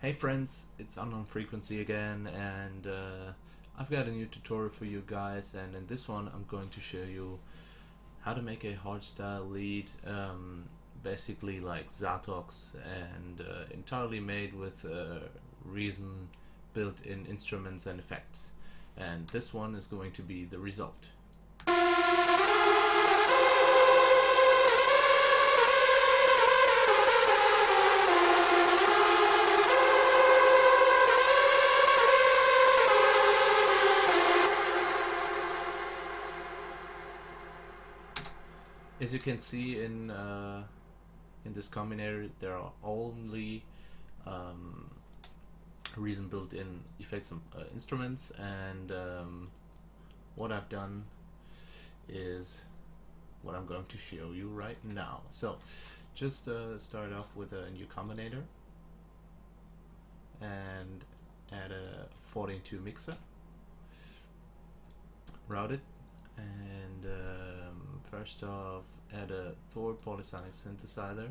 Hey friends, it's Unknown Frequency again, and I've got a new tutorial for you guys, and in this one I'm going to show you how to make a hardstyle lead, basically like Zatox, and entirely made with Reason built-in instruments and effects. And this one is going to be the result. As you can see in this combinator, there are only Reason built-in effects and instruments, and what I've done is what I'm going to show you right now. So just start off with a new combinator and add a 14:2 mixer, route it, and first off add a Thor polysonic synthesizer,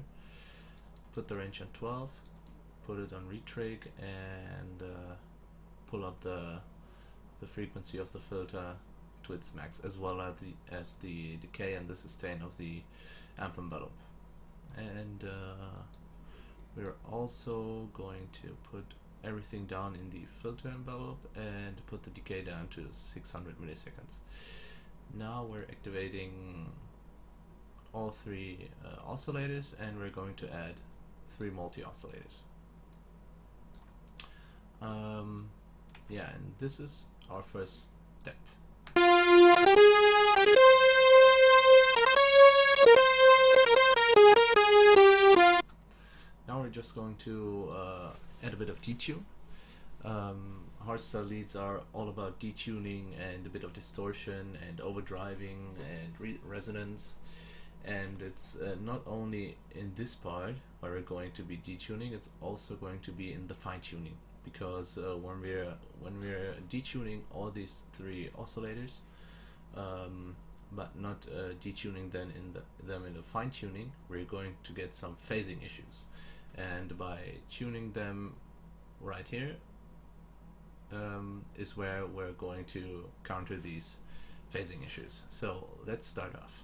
put the range on 12, put it on retrig, and pull up the frequency of the filter to its max, as well as the decay and the sustain of the amp envelope. And we're also going to put everything down in the filter envelope and put the decay down to 600 milliseconds. Now we're activating all three oscillators, and we're going to add 3 multi-oscillators. Yeah, and this is our first step. Now we're just going to add a bit of detune. Hardstyle leads are all about detuning and a bit of distortion and overdriving and resonance, and it's not only in this part where we're going to be detuning, it's also going to be in the fine-tuning, because when we're detuning all these 3 oscillators, but not detuning them in the fine-tuning, we're going to get some phasing issues, and by tuning them right here is where we're going to counter these phasing issues. So let's start off.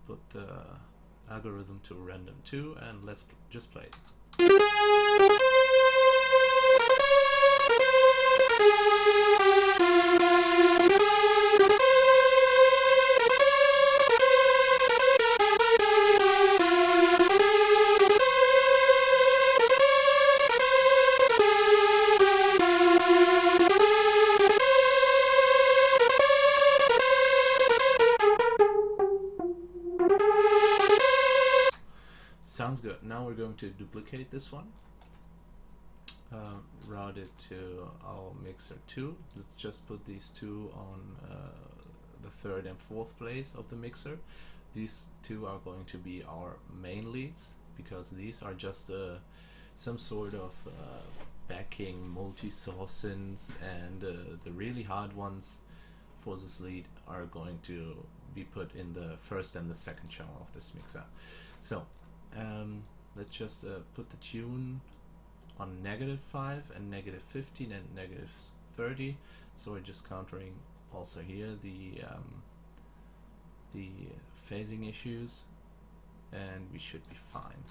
Put the algorithm to random 2 and let's just play it. Sounds good. Now we're going to duplicate this one, route it to our mixer 2. Let's just put these 2 on the 3rd and 4th place of the mixer. These 2 are going to be our main leads, because these are just some sort of backing multi-source synths, and the really hard ones for this lead are going to be put in the 1st and the 2nd channel of this mixer. So let's just put the tune on -5 and -15 and -30. So we're just countering also here the phasing issues, and we should be fine.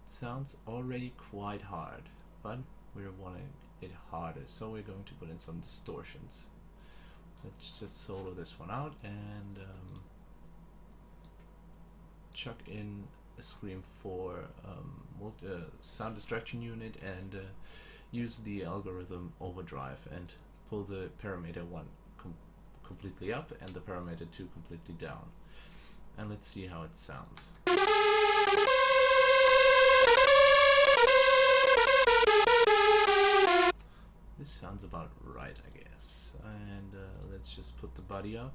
It sounds already quite hard, but we're wanting it harder, so we're going to put in some distortions. Let's just solo this one out and chuck in a Scream 4 sound distraction unit, and use the algorithm overdrive and pull the parameter 1 completely up and the parameter 2 completely down. And let's see how it sounds. This sounds about right, I guess. And let's just put the body up,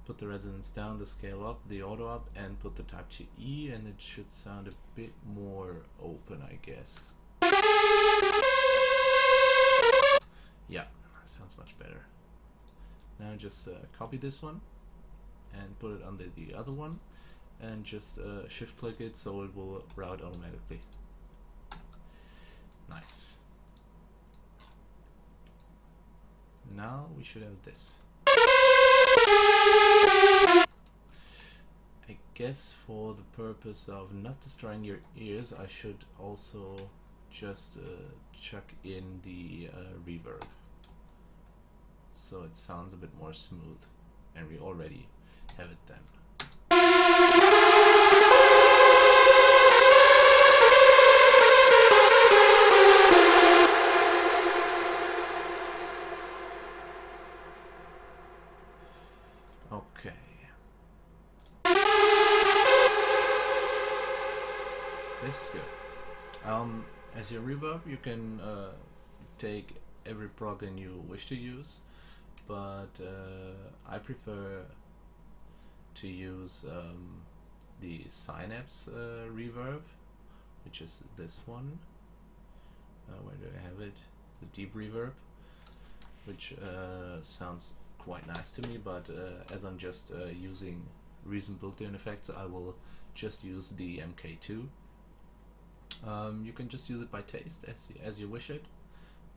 put the resonance down, the scale up, the auto up, and put the type to E, and it should sound a bit more open, I guess. Yeah, that sounds much better. Now just copy this one and put it under the other one, and just shift click it so it will route automatically. Nice. Now we should have this. I guess for the purpose of not destroying your ears, I should also just chuck in the reverb, so it sounds a bit more smooth, and we already have it then. Okay. This is good. As your reverb, you can take every plugin you wish to use, but I prefer to use the Synapse reverb, which is this one. Where do I have it? The deep reverb, which sounds quite nice to me, but as I'm just using recent built-in effects, I will just use the MK2. You can just use it by taste as you wish it.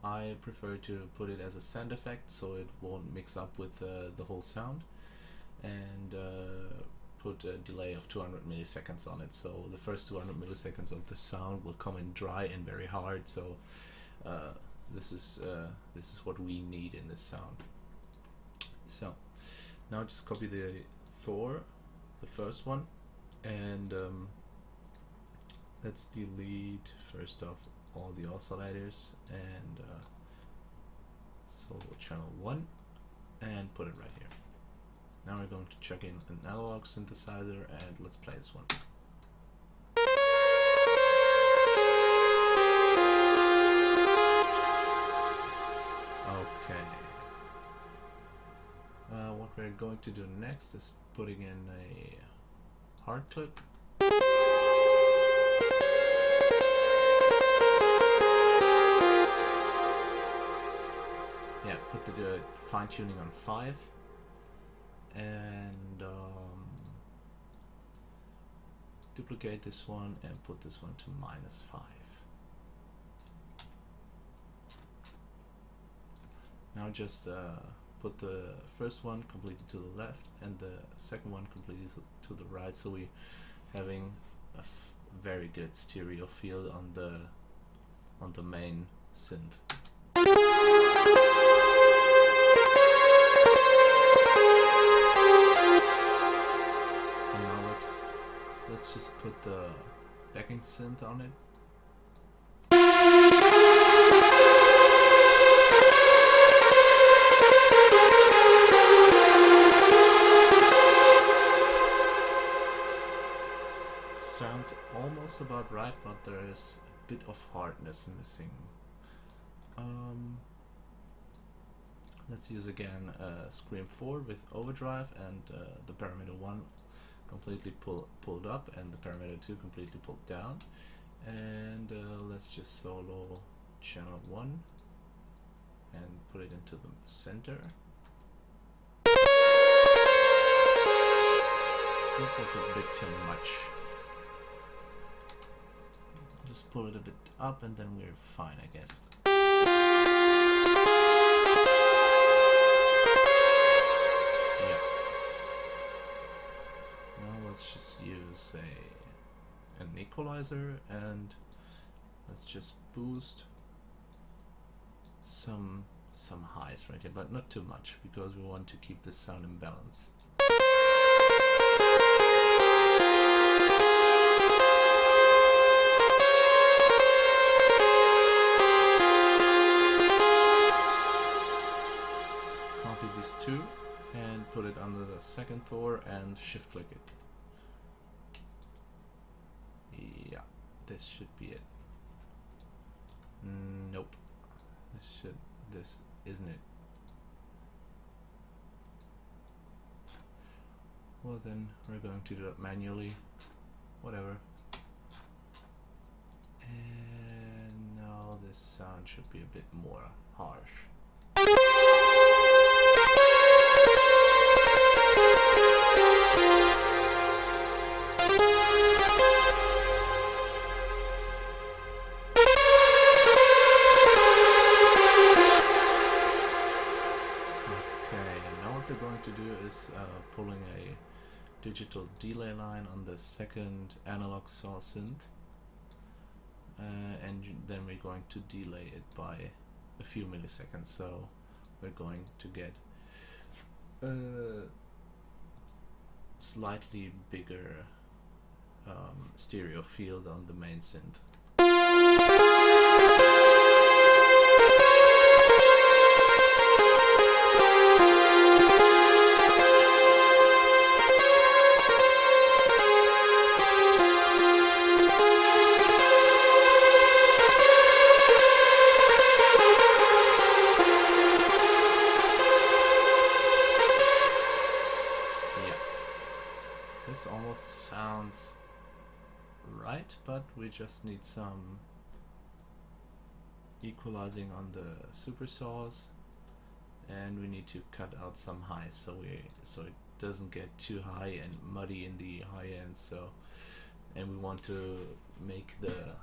I prefer to put it as a sand effect so it won't mix up with the whole sound, and put a delay of 200 milliseconds on it, so the first 200 milliseconds of the sound will come in dry and very hard, so this is what we need in this sound. So now just copy the Thor, the first one, and let's delete first off all the oscillators and solo channel 1, and put it right here. Now we're going to check in an analog synthesizer, and let's play this one. Okay. What we're going to do next is putting in a hard clip. Yeah, put the fine tuning on 5, and duplicate this one and put this one to -5. Now just put the first one completely to the left and the second one completely to the right, so we're having a very good stereo field on the main synth. And now let's just put the backing synth on it. Sounds almost about right, but there is a bit of hardness missing. Let's use again Scream 4 with overdrive, and the parameter 1 completely pulled up and the parameter 2 completely pulled down, and let's just solo channel 1 and put it into the center. It was a bit too much. Just pull it a bit up and then we're fine, I guess. Yeah. Now let's just use an equalizer, and let's just boost some highs right here, but not too much, because we want to keep this sound in balance. Copy these two and put it under the second Thor and shift click it. Yeah, this should be it. Nope. This isn't it. Well, then we're going to do it manually. Whatever. And now this sound should be a bit more harsh. now what we're going to do is pulling a digital delay line on the second analog saw synth, and then we're going to delay it by a few milliseconds, so we're going to get a slightly bigger stereo field on the main synth. This almost sounds right, but we just need some equalizing on the super saws, and we need to cut out some highs so it doesn't get too high and muddy in the high end. So, and we want to make the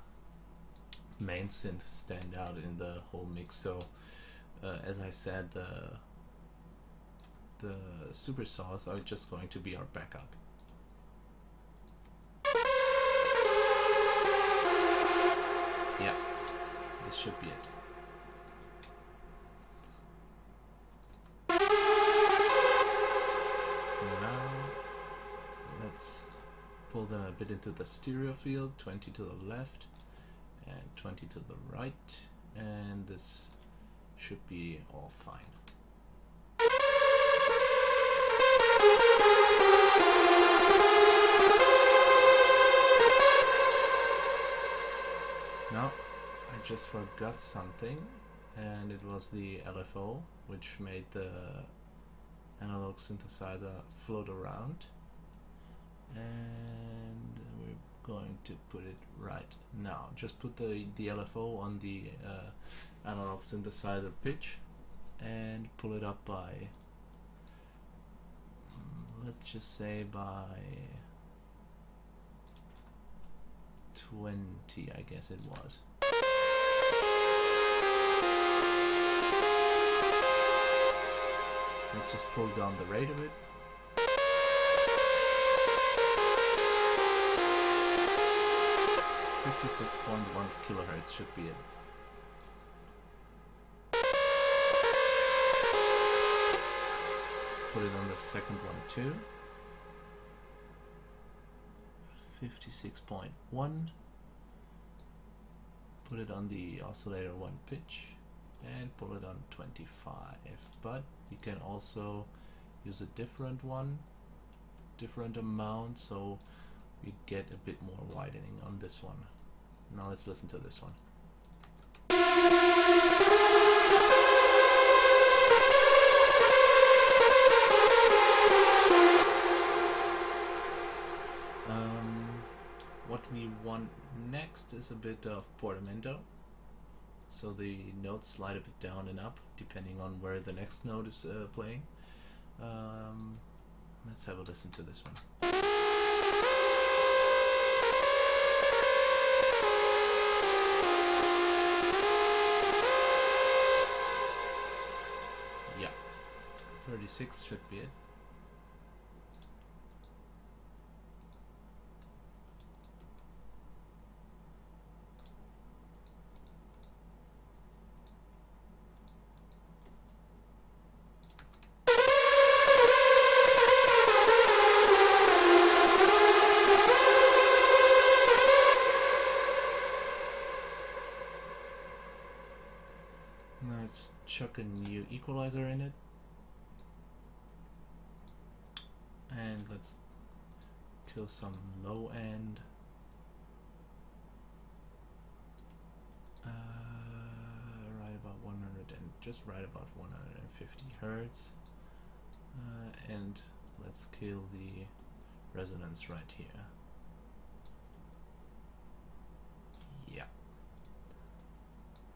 main synth stand out in the whole mix. So as I said, the super saws are just going to be our backup. Yeah, this should be it. Now let's pull them a bit into the stereo field, 20 to the left and 20 to the right, and this should be all fine. Now, I just forgot something, and it was the LFO, which made the analog synthesizer float around, and we're going to put it right now. Just put the LFO on the analog synthesizer pitch and pull it up by, let's just say by 20, I guess it was. Let's just pull down the rate of it. .1 kilohertz should be it. Put it on the second one too. 56.1. Put it on the oscillator 1 pitch and pull it on 25. But you can also use a different one, different amount, so you get a bit more widening on this one. Now let's listen to this one. What we want next is a bit of portamento, so the notes slide a bit down and up depending on where the next note is playing. Let's have a listen to this one. Yeah, 36 should be it. Now let's chuck a new equalizer in it, and let's kill some low end. Right about 100 and just right about 150 hertz, and let's kill the resonance right here. Yeah.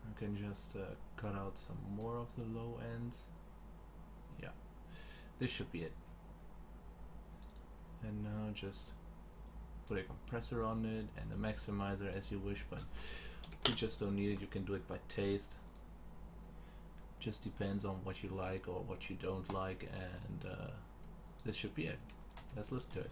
I can just cut out some more of the low ends. Yeah, this should be it. And now just put a compressor on it and a maximizer as you wish, but you just don't need it. You can do it by taste. Just depends on what you like or what you don't like, and this should be it. Let's listen to it.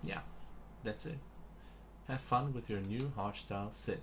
Yeah, that's it. Have fun with your new hardstyle synth.